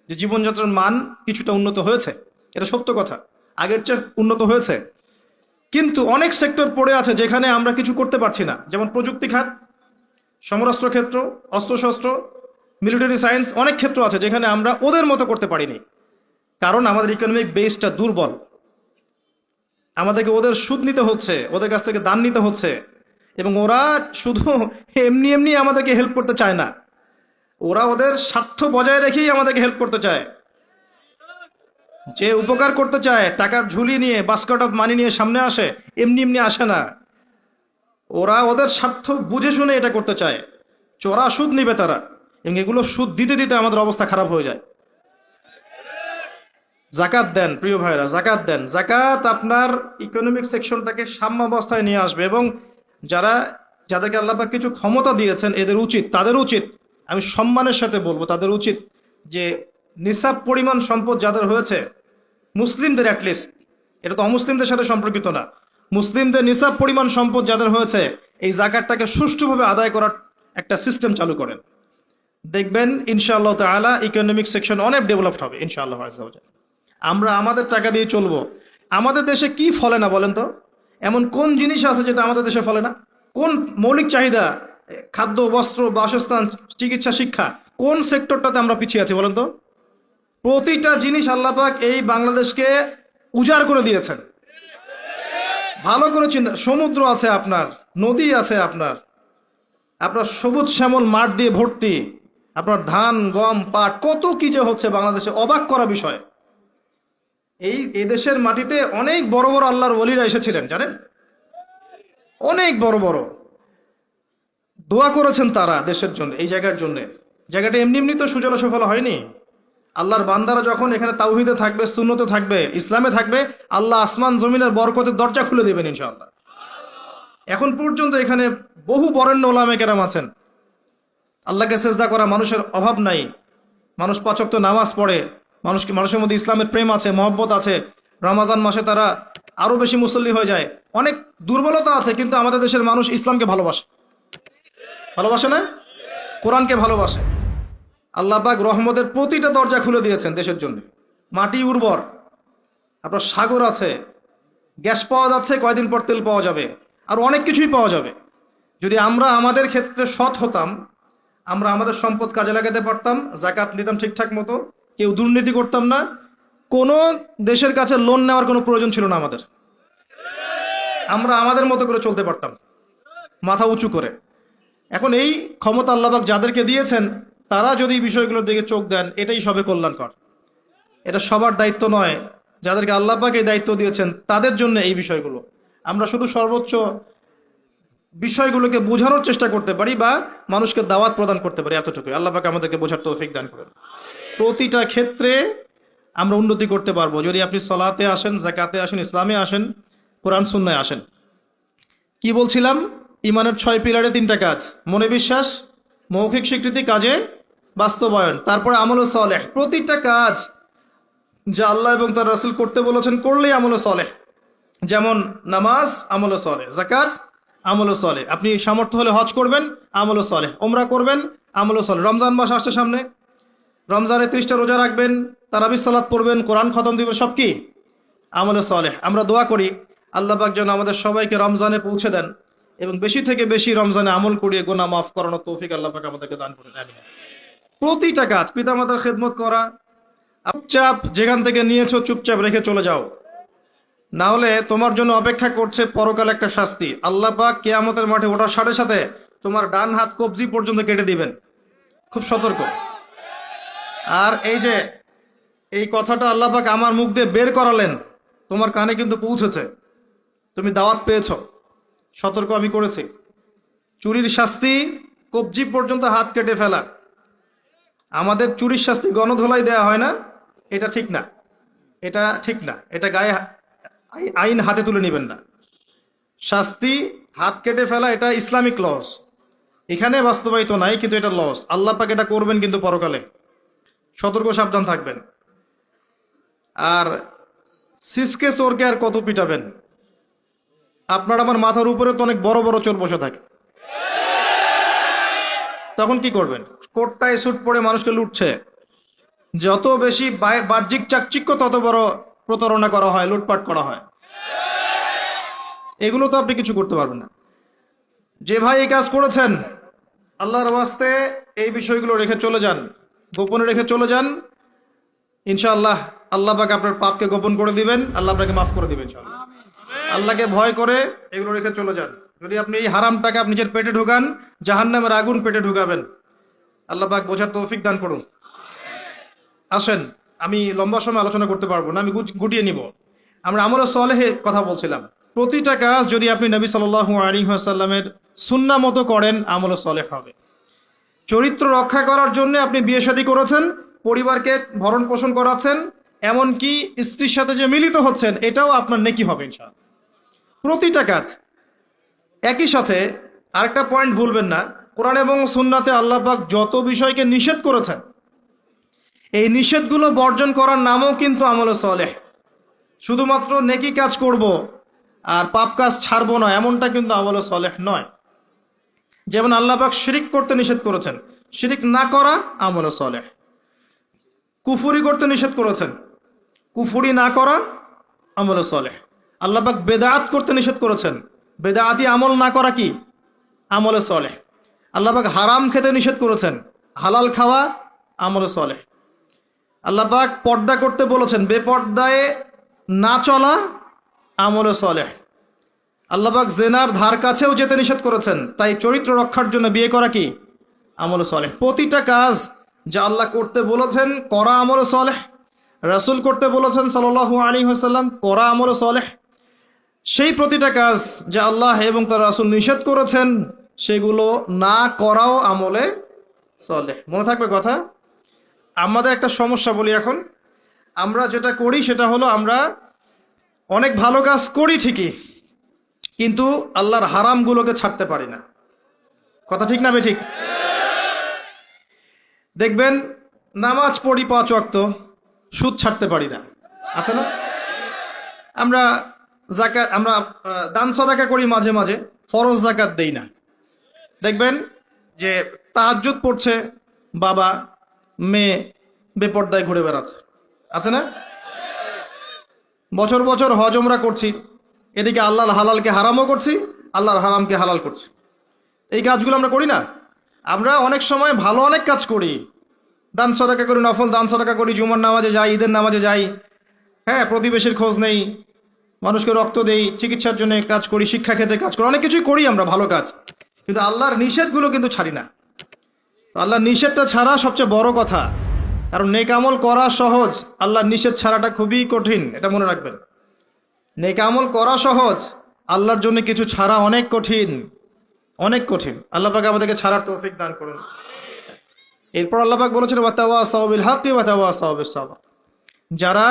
[SPEAKER 1] যে জীবনযাত্রার মান কিছুটা উন্নত হয়েছে। এটা সত্য কথা, আগের চেয়ে উন্নত হয়েছে। কিন্তু অনেক সেক্টর পড়ে আছে যেখানে আমরা কিছু করতে পারছি না, যেমন প্রযুক্তি খাত, সমরাস্ত্র ক্ষেত্র, অস্ত্রশস্ত্র, মিলিটারি সায়েন্স, অনেক ক্ষেত্র আছে যেখানে আমরা ওদের মতো করতে পারিনি, কারণ আমাদের ইকোনমিক বেসটা দুর্বল। আমাদেরকে ওদের সুদ নিতে হচ্ছে, ওদের কাছ থেকে দান নিতে হচ্ছে, এবং ওরা শুধু এমনি এমনি আমাদেরকে হেল্প করতে চায় না, ওরা ওদের স্বার্থ বজায় রেখেই আমাদেরকে হেল্প করতে চায়। যে উপকার করতে চায়, টাকার ঝুলি নিয়ে, বাস্কেট অফ মানি নিয়ে সামনে আসে, এমনি এমনি আসে না। ওরা ওদের স্বার্থ বুঝে শুনে এটা করতে চায়। চড়া সুদ নিবে তারা, এবং এগুলো সুদ দিতে দিতে আমাদের অবস্থা খারাপ হয়ে যায়। জাকাত দেন প্রিয় ভাইরা, জাকাত দেন। জাকাত আপনার ইকোনমিক সেকশনটাকে সাম্যাবস্থায় নিয়ে আসবে, এবং যাদেরকে আল্লাহ পাক কিছু ক্ষমতা দিয়েছেন, তাদের উচিত, আমি সম্মানের সাথে বলবো, তাদের উচিত যে নিসাব পরিমাণ সম্পদ যাদের হয়েছে, মুসলিমদের অ্যাটলিস্ট, এটা তো অমুসলিমদের সাথে সম্পর্কিত না, মুসলিমদের নিসাব পরিমাণ সম্পদ যাদের হয়েছে, এই জাকাতটাকে সুষ্ঠুভাবে আদায় করার একটা সিস্টেম চালু করেন। দেখবেন ইনশাআল্লাহ তাআলা ইকোনমিক সেকশন অনেক ডেভেলপড হবে ইনশাআল্লাহ। আমরা আমাদের টাকা দিয়ে চলবো। আমাদের দেশে কি ফলে না বলেন তো? এমন কোন জিনিস আছে যেটা আমাদের দেশে ফলে না? কোন মৌলিক চাহিদা, খাদ্য, বস্ত্র, বাসস্থান, চিকিৎসা, শিক্ষা, কোন সেক্টরটাতে আমরা পিছিয়ে আছি বলেন তো? প্রতিটা জিনিস আল্লাহ পাক এই বাংলাদেশকে উজাড় করে দিয়েছেন। ভালো করে চিন্তা, সমুদ্র আছে আপনার, নদী আছে আপনার সবুজ শ্যামল মাঠ দিয়ে ভর্তি, আপনার ধান, গম, পাট, কত কি যে হচ্ছে বাংলাদেশে, অবাক করা বিষয়। এই দেশের মাটিতে অনেক বড় বড় আল্লাহর ওলিরা এসেছিলেন, জানেন? অনেক বড় বড় দোয়া করেছেন তারা দেশের জন্য, এই জায়গার জন্য। জায়গাটা এমনি এমনি তো সুজলা সুফলা হয়নি। আল্লাহর বান্দারা যখন এখানে তাওহীদে থাকবে, সুন্নতে থাকবে, ইসলামে থাকবে, আল্লাহ আসমান জমিনের বরকতের দরজা খুলে দেবেন ইনশাআল্লাহ। এখন পর্যন্ত এখানে বহু বরেণ্য ওলামে কেরাম আছেন। আল্লাহকে সেজদা করা মানুষের অভাব নাই। মানুষ 5 ওয়াক্ত নামাজ পড়ে, মানুষের মধ্যে ইসলামের প্রেম আছে, মহব্বত আছে। রমাজান মাসে তারা আরো বেশি মুসল্লি হয়ে যায়। অনেক দুর্বলতা আছে, কিন্তু আমাদের দেশের মানুষ ইসলামকে ভালোবাসে না? কোরআনকে ভালোবাসে। আল্লাহ পাক রহমতের প্রতিটা দরজা খুলে দিয়েছেন দেশের জন্য। মাটি উর্বর, আপনার সাগর আছে, গ্যাস পাওয়া যাচ্ছে, কয়দিন পর তেল পাওয়া যাবে, আর অনেক কিছুই পাওয়া যাবে। যদি আমরা আমাদের ক্ষেত্রে সৎ হতাম, আমরা আমাদের সম্পদ কাজে লাগাতে পারতাম, জাকাত নিতাম ঠিকঠাক মতো, কেউ দুর্নীতি করতাম না, কোনো দেশের কাছে লোন নেওয়ার কোনো প্রয়োজন ছিল না আমাদের। আমরা আমাদের মতো করে চলতে পারতাম, মাথা উঁচু করে। এখন এই ক্ষমতা আল্লাহ পাক যাদেরকে দিয়েছেন, তারা যদি এই বিষয়গুলোর দিকে চোখ দেন, এটাই সবে কল্যাণকর। এটা সবার দায়িত্ব নয়। যাদেরকে আল্লাহ পাক এই দায়িত্ব দিয়েছেন, তাদের জন্য এই বিষয়গুলো। আমরা শুধু সর্বোচ্চ বিষয়গুলোকে বোঝানোর চেষ্টা করতে পারি বা মানুষকে দাওয়াত প্রদান করতে পারি, এতটুকুই। আল্লাহ পাক আমাদেরকে বোঝার তৌফিক দান করেন। প্রতিটা ক্ষেত্রে আমরা উন্নতি করতে পারবো যদি আপনি সালাতে আসেন, যাকাতে আসেন, ইসলামে আসেন, কোরআন সুন্নায় আসেন। কি বলছিলাম? ইমানের 6 পিলারে 3টা কাজ: মনে বিশ্বাস, মৌখিক স্বীকৃতি, কাজে বাস্তবায়ন, তারপরে আমল সালেহ। প্রতিটা কাজ যা আল্লাহ এবং তার রাসূল করতে বলেছেন, করলেই আমল সালেহ। যেমন নামাজ, আমল সালেহ; যাকাত, আমল সালেহ। আপনি সামর্থ্য হলে হজ করবেন, আমল সালেহ; ওমরা করবেন, আমল সালেহ। রমজান মাস আসছে সামনে, রমজানে 30টা রোজা রাখবেন, তারাবির সালাত পড়বেন, কোরআন খতম দিবেন, সব কি? আমল সালেহ। আমরা দোয়া করি আল্লাহ পাক যেন আমাদের সবাইকে রমজানে পৌঁছে দেন এবং বেশি থেকে বেশি রমজানে আমল করিয়ে গুনাহ মাফ করানোর তৌফিক আল্লাহ পাক আমাদেরকে দান করুন। আমিন। প্রতিটা কাজ পিতামাতার খেদমত করা, চুপচাপ যেখান থেকে নিয়েছো চুপচাপ রেখে চলে যাও, না হলে তোমার জন্য অপেক্ষা করছে পরকাল একটা শাস্তি। আল্লাহ পাক কিয়ামতের মাঠে ওঠার সাথে সাথে তোমার ডান হাত কবজি পর্যন্ত কেটে দিবেন। খুব সতর্ক। আর এই কথাটা আল্লাহ পাক আমার মুখ দিয়ে বের করালেন, তোমার কানে কিন্তু পৌঁছেছে, তুমি দাওয়াত পেয়েছ। সতর্ক আমি করেছি। চুরির শাস্তি কবজি পর্যন্ত হাত কেটে ফেলা। আমাদের চুরির শাস্তি গণধোলাই দেয়া হয় না, এটা ঠিক না, এটা ঠিক না, এটা গায়ে আইন হাতে তুলে নেবেন না। শাস্তি হাত কেটে ফেলা এটা ইসলামিক লস, এখানে বাস্তবায়িত নাই, কিন্তু এটা লস। আল্লাহ পাক এটা করবেন কিন্তু পরকালে। সতর্ক সাবধান থাকবেন। আর সিসকে চোরকে আর কত পিটাবেন? আপনার আমার মাথার উপরে তো অনেক বড় বড় চোর বসে থাকে, তখন কি করবেন? কোটটায় স্যুট পরে মানুষকে লুটছে। যত বেশি বাহ্যিক চাকচিক্য তত বড় প্রতারণা করা হয়, লুটপাট করা হয়। এগুলো তো আপনি কিছু করতে পারবেন না। যে ভাই এই কাজ করেছেন, আল্লাহর ওয়াস্তে এই বিষয়গুলো রেখে চলে যান, গোপনে রেখে চলে যান। ইনশাআল্লাহ আল্লাহ পাক আপনার পাপকে গোপন করে দিবেন, আল্লাহ আপনাকে মাফ করে দিবেন ইনশাআল্লাহ। আল্লাহকে ভয় করে এগুলো রেখে চলে যান। যদি আপনি এই হারাম টাকা আপনি নিজের পেটে ঢুকান, জাহান্নামের আগুন পেটে ঢুকাবেন। আল্লাহ পাক বোঝার তৌফিক দান করুন। আসেন, আমি লম্বা সময় আলোচনা করতে পারবো না, আমি গুটিয়ে নিব। আমরা আমলে সালেহে কথা বলছিলাম। প্রতিটা কাজ যদি আপনি নবী সাল্লাল্লাহু আলাইহি ওয়াসাল্লামের সুন্নাহ মতো করেন, আমলে সালেহ হবে। চরিত্র রক্ষা করার জন্য আপনি বিয়ে শাদী করেছেন, পরিবারকে ভরণ পোষণ করাচ্ছেন, এমনকি স্ত্রীর সাথে যে মিলিত হচ্ছেন, এটাও আপনার নেকি হবে ইনশাআল্লাহ। প্রতিটা কাজ। একই সাথে আরেকটা পয়েন্ট ভুলবেন না, কোরআন এবং সুন্নাতে আল্লাহ পাক যত বিষয়কে নিষেধ করেছেন, এই নিষেধগুলো বর্জন করার নামও কিন্তু আমলে সালেহ। শুধুমাত্র নেকি কাজ করব আর পাপ কাজ ছাড়বো না, এমনটা কিন্তু আমলে সালেহ নয়। যেমন আল্লাহ পাক শিরিক করতে নিষেধ করেছেন, শিরিক না করা আমলে সালেহ। কুফরি করতে নিষেধ করেছেন, কুফরি না করা আমলে সালেহ। আল্লাহ পাক বেদাত করতে নিষেধ করেছেন, বেদাতি আমল না করা কি? আমলে সালেহ। আল্লাহ পাক হারাম খেতে নিষেধ করেছেন, হালাল খাওয়া আমলে সালেহ। আল্লাহ পাক পর্দা করতে বলেছেন, বেপর্দায় না চলা আমলে সালেহ। আল্লাহ পাক জেনার ধার কাছেও যেতে নিষেধ করেছেন, তাই চরিত্র রক্ষার জন্য বিয়ে করা কি? আমলে সালেহ। প্রতিটা কাজ যা আল্লাহ করতে বলেছেন করা আমলে সালেহ, রাসূল করতে বলেছেন সাল্লাল্লাহু আলাইহি ওয়াসাল্লাম করা আমলে সালেহ। সেই প্রতিটা কাজ যা আল্লাহ এবং তার রাসূল নিষেধ করেছেন, সেগুলো না করাও আমলে সালেহ। মনে থাকবে কথা। আমাদের একটা সমস্যা বলি এখন, আমরা যেটা করি সেটা হলো আমরা অনেক ভালো কাজ করি ঠিকই, কিন্তু আল্লাহর হারামগুলোকে ছাড়তে পারি না। কথা ঠিক না বেঠিক? দেখবেন নামাজ পড়ি 5 ওয়াক্ত, সুদ ছাড়তে পারি না, আছে না? আমরা দান সদাকা করি মাঝে মাঝে, ফরজ যাকাত দেই না। দেখবেন যে তাহাজ্জুদ পড়ছে বাবা, মেয়ে বেপর্দায় ঘুরে বেড়াচ্ছে, আছে না? বছর বছর হজ উমরা করছি, এদিকে আল্লাহর হালালকে হারামও করছি, আল্লাহর হারামকে হালাল করছি। এই কাজগুলো আমরা করি না। আমরা অনেক সময় ভালো অনেক কাজ করি, দান সদাকা করি, নফল দান সদাকা করি, জুমার নামাজে যাই, ঈদের নামাজে যাই, হ্যাঁ, প্রতিবেশীর খোঁজ নেই, মানুষকে রক্ত দেই, চিকিৎসার জন্য কাজ করি, শিক্ষা ক্ষেত্রে কাজ করি, অনেক কিছুই করি আমরা ভালো কাজ, কিন্তু আল্লাহর নিষেধগুলো কিন্তু ছাড়ি না। আল্লাহর নিষেধটা ছাড়া সবচেয়ে বড় কথা, কারণ নেক আমল করা সহজ, আল্লাহর নিষেধ ছাড়াটা খুবই কঠিন, এটা মনে রাখবেন। নেক আমল করা সহজ, আল্লাহর জন্য কিছু ছাড়া অনেক কঠিন, অনেক কঠিন। আল্লাহ পাক আমাদেরকে ছাড়ার তৌফিক দান করুন। এরপর আল্লাহ পাক বলেছেন ওয়াতাওয়াসাউ বিল হাক্কি ওয়াতাওয়াসাউ বিস সাবর। যারা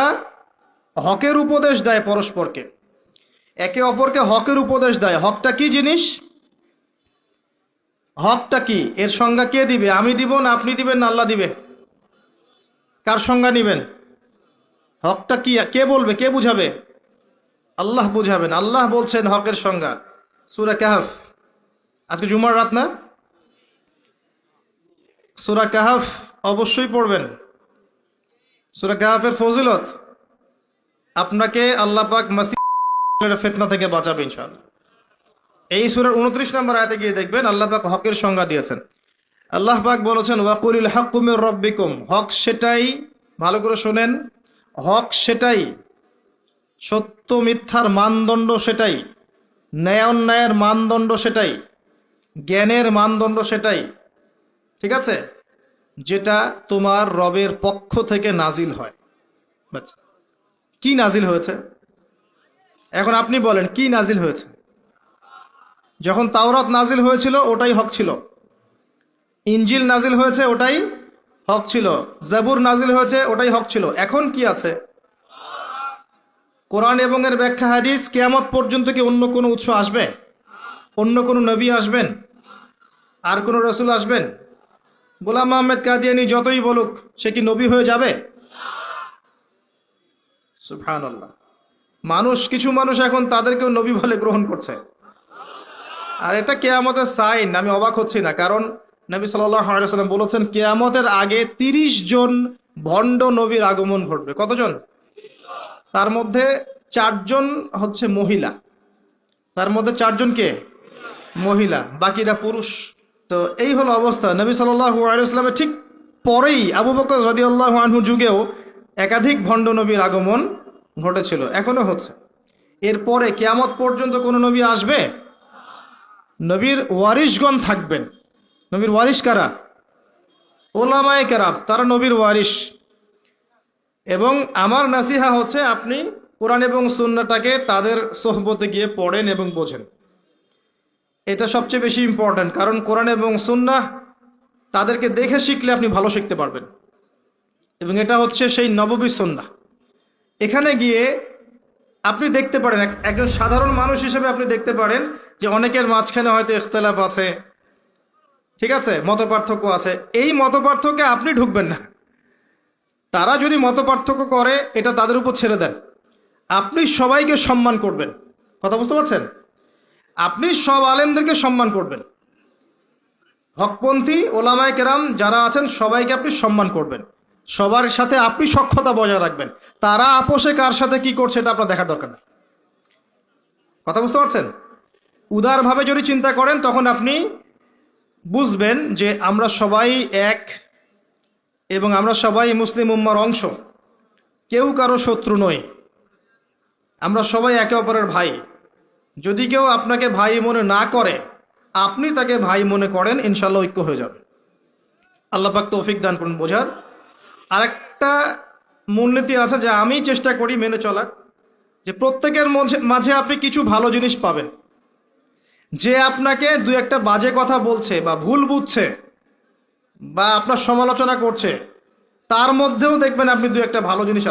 [SPEAKER 1] হকের উপদেশ দেয় পরস্পরকে, একে অপরকে হকের উপদেশ দেয়। হকটা কি জিনিস? হকটা কি? এর সংজ্ঞা কে দিবে? আমি দিব না আপনি দিবেন না আল্লাহ দিবে? কার সংজ্ঞা নিবেন? হকটা কি কে বলবে, কে বুঝাবে? আল্লাহ বুঝাবেন। আল্লাহ বলছেন হকের সংজ্ঞা, সূরা কাহফ। আজকে জুমার রাত না? সূরা কাহফ অবশ্যই পড়বেন। সূরা কাহফের ফজিলত আপনাকে আল্লাহ পাক ফিতনা থেকে বাঁচাবে ইনশাআল্লাহ। এই সূরার 29 নম্বর আয়াতে গিয়ে দেখবেন আল্লাহ পাক হকের সংজ্ঞা দিয়েছেন। আল্লাহ পাক বলেছেন ওয়াকুলিল হাক্কু মির রাব্বিকুম, হক সেটাই, ভালো করে শোনেন, হক সেটাই, সত্য মিথ্যার মানদণ্ড সেটাই, ন্যায় অন্যায়ের মানদণ্ড সেটাই, জ্ঞানের মানদণ্ড সেটাই, ঠিক আছে, যেটা তোমার রবের পক্ষ থেকে নাজিল হয়। বাস। কি নাজিল হয়েছে? এখন আপনি বলেন কি নাজিল হয়েছে? যখন তাওরাত নাজিল হয়েছিল ওটাই হক ছিল, ইনজিল নাজিল হয়েছে ওটাই হক ছিল, জাবুর নাজিল হয়েছে ওটাই হক ছিল। এখন কি আছে? কোরআন এবং এর ব্যাখ্যা হাদিস। কিয়ামত পর্যন্ত কি অন্য কোনো উৎস আসবে? অন্য কোনো নবী আসবেন? আর কোনো রসুল আসবেন? গোলাম আহমেদ কাদিয়ানি যতই বলুক, সে কি নবী হয়ে যাবে? সুবহানাল্লাহ। কিছু মানুষ এখন তাদেরকেও নবী বলে গ্রহণ করছে। আর এটা কিয়ামতের সাইন। আমি অবাক হচ্ছি না, কারণ নবী সাল্লাল্লাহু আলাইহি ওয়াসাল্লাম বলেছেন কিয়ামতের আগে 30 জন ভণ্ড নবীর আগমন ঘটবে। কতজন? তার মধ্যে 4 জন হচ্ছে মহিলা, তার মধ্যে 4 জন কে? মহিলা, বাকিরা পুরুষ। তো এই হলো অবস্থা। নবী সাল্লাল্লাহু আলাইহি ওয়াসাল্লামের ঠিক পরেই আবু বকর রাদিয়াল্লাহু আনহু যুগেও একাধিক ভণ্ড নবীর আগমন ঘটেছিল, এখনো হচ্ছে। এরপরে কিয়ামত পর্যন্ত কোনো নবী আসবে? নবীর ওয়ারিশগণ থাকবেন। নবীর ওয়ারিশ কারা? ওলামায়ে কেরাম, তারা নবীর ওয়ারিশ। এবং আমার নাসিহা হচ্ছে আপনি কোরআন এবং সুন্নাহটাকে তাদের সোহবতে গিয়ে পড়েন এবং বোঝেন। এটা সবচেয়ে বেশি ইম্পর্ট্যান্ট, কারণ কোরআন এবং সুন্নাহ তাদেরকে দেখে শিখলে আপনি ভালো শিখতে পারবেন। এবং এটা হচ্ছে সেই নববী সুন্নাহ। এখানে গিয়ে আপনি দেখতে পারেন, একজন সাধারণ মানুষ হিসেবে আপনি দেখতে পারেন যে অনেকের মাঝখানে হয়তো ইখতিলাফ আছে, ঠিক আছে, মত পার্থক্য আছে। এই মত পার্থক্যে আপনি ঢুকবেন না। তারা যদি মত পার্থক্য করে এটা তাদের উপর ছেড়ে দেন। আপনি সবাইকে সম্মান করবেন। কথা বুঝতে পারছেন? আপনি সব আলেমদেরকে সম্মান করবেন। হকপন্থী ওলামায়ে কেরাম যারা আছেন সবাইকে আপনি সম্মান করবেন। সবার সাথে আপনি সখ্যতা বজায় রাখবেন। তারা আপোষে কার সাথে কি করছে এটা আপনার দেখার দরকার নেই। কথা বুঝতে পারছেন? উদারভাবে যদি চিন্তা করেন তখন আপনি বুঝবেন যে আমরা সবাই এক এবং আমরা সবাই মুসলিম উম্মার অংশ। কেউ কারো শত্রু নই, আমরা সবাই একে অপরের ভাই। যদি কেউ আপনাকে ভাই মনে না করে, আপনি তাকে ভাই মনে করেন, ইনশাল্লাহ ঐক্য হয়ে যাবে। আল্লাহ পাক তৌফিক দান করুন বোঝার। আরেকটা মূলনীতি আছে যা আমি চেষ্টা করি মেনে চলার, যে প্রত্যেকের মাঝে আপনি কিছু ভালো জিনিস পাবেন। যে আপনাকে দু একটা বাজে কথা বলছে বা ভুল বুঝছে বা আপনার সমালোচনা করছে, তার মধ্যেও দেখবেন আপনি দু একটা ভালো জিনিস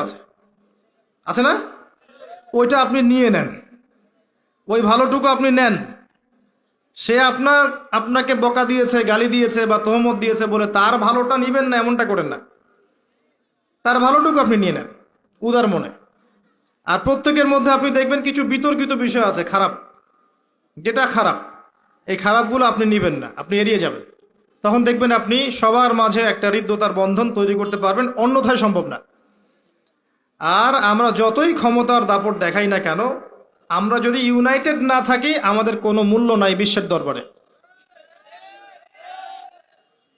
[SPEAKER 1] আছে না? ওইটা আপনি নিয়ে নেন, ওই ভালোটুকু আপনি নেন। সে আপনাকে বকা দিয়েছে, গালি দিয়েছে বা তহমত দিয়েছে বলে তার ভালোটা নিবেন না, এমনটা করেন না। তার ভালোটুকু আপনি নিয়ে নেন উদার মনে। আর প্রত্যেকের মধ্যে আপনি দেখবেন কিছু বিতর্কিত বিষয় আছে, খারাপ, যেটা খারাপ, এই খারাপগুলো আপনি নিবেন না, আপনি এড়িয়ে যাবেন। তখন দেখবেন আপনি সবার মাঝে একটা হৃদ্যতার বন্ধন তৈরি করতে পারবেন, অন্যথায় সম্ভব না। আর আমরা যতই ক্ষমতার দাপট দেখাই না কেন, আমরা যদি ইউনাইটেড না থাকি আমাদের কোনো মূল্য নাই বিশ্বের দরবারে।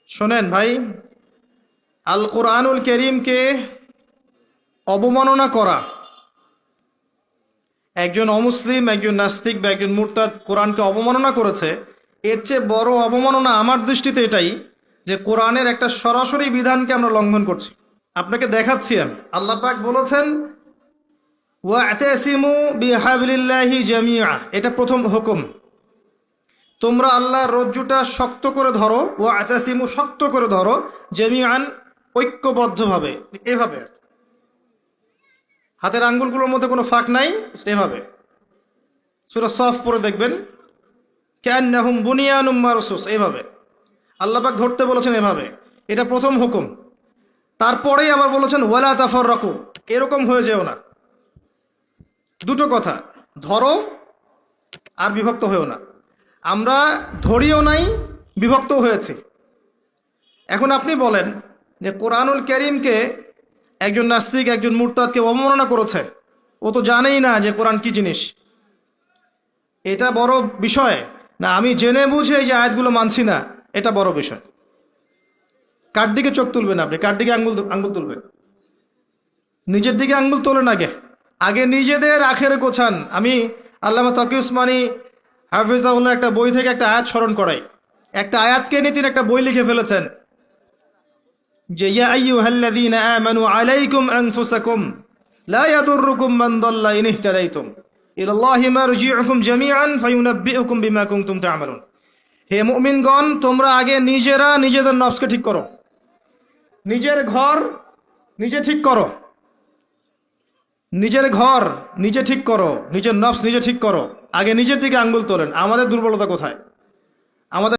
[SPEAKER 1] শোনেন ভাই, আল কোরআনুল কারীমকে অবমাননা করা, একজন অমুসলিম, একজন নাস্তিক বা একজন মুরতাদ কোরআনকে অবমাননা করেছে, এর চেয়ে বড় অবমাননা আমার দৃষ্টিতে এটাই যে কোরআনের একটা সরাসরি বিধানকে আমরা লঙ্ঘন করছি। আপনাকে দেখাচ্ছি আমি। আল্লাহ পাক বলেছেন ওয়া'তাসিমু বিহাবলিল্লাহি জামিআ, এটা প্রথম হুকুম। তোমরা আল্লাহর রজ্জুটা শক্ত করে ধরো, ওয়া'তাসিমু, শক্ত করে ধরো, জামিআন, ঐক্যবদ্ধভাবে, এভাবে হাতের আঙ্গুলগুলোর মধ্যে কোনো ফাঁক নাই, এভাবে। সূরা সফ পড়ে দেখবেন, কান্নাহুম বুনিয়ানুম মারসুস, এইভাবে আল্লাহ পাক ধরতে বলেছেন, এভাবে। এটা প্রথম হুকুম। তারপরেই আবার বলেছেন ওয়ালা তাফাররাকু, এরকম হয়ে যেও না। দুটো কথা, ধরো আর বিভক্ত হয়েও না। আমরা ধরিও নাই, বিভক্ত হয়েছি। এখন আপনি বলেন যে কোরআনুল কারীমকে একজন নাস্তিক, একজন মুরতাদকে অবমাননা করেছে, ও তো জানেই না যে কোরআন কি জিনিস, এটা বড় বিষয় না আমি জেনে বুঝে এই যে আয়াতগুলো মানছি না, এটা বড় বিষয়। কার দিকে চোখ তুলবেন আপনি? কার দিকে আঙ্গুল তুলবেন? নিজের দিকে আঙ্গুল তোলেন আগে। আগে নিজেদের আখেরে গোছান। আমি আল্লামা তকি উসমানী হাফিজাহুল্লাহ একটা বই থেকে একটা আয়াত স্মরণ করাই। একটা আয়াতকে নিয়ে তিনি একটা বই লিখে ফেলেছেন যে ইয়া আইয়ুহাল্লাযীনা আমানু আলাইকুম আনফুসাকুম লা ইয়াদুররুকুম মান দাল্লা ইন ইহতাদাইতুম ইলাল্লাহি মারজিউকুম জামিআন ফায়ুনাব্বিউকুম বিমা কুনতুম তা'মালুন। হে মুমিনগণ, তোমরা আগে নিজেরা নিজেদের নফসকে ঠিক করো, নিজের ঘর নিজে ঠিক করো, নিজের ঘর নিজে ঠিক করো, নিজের নফস নিজে ঠিক করো। আগে নিজের দিকে আঙ্গুল তোলেন। আমাদের দুর্বলতা কোথায়? আমাদের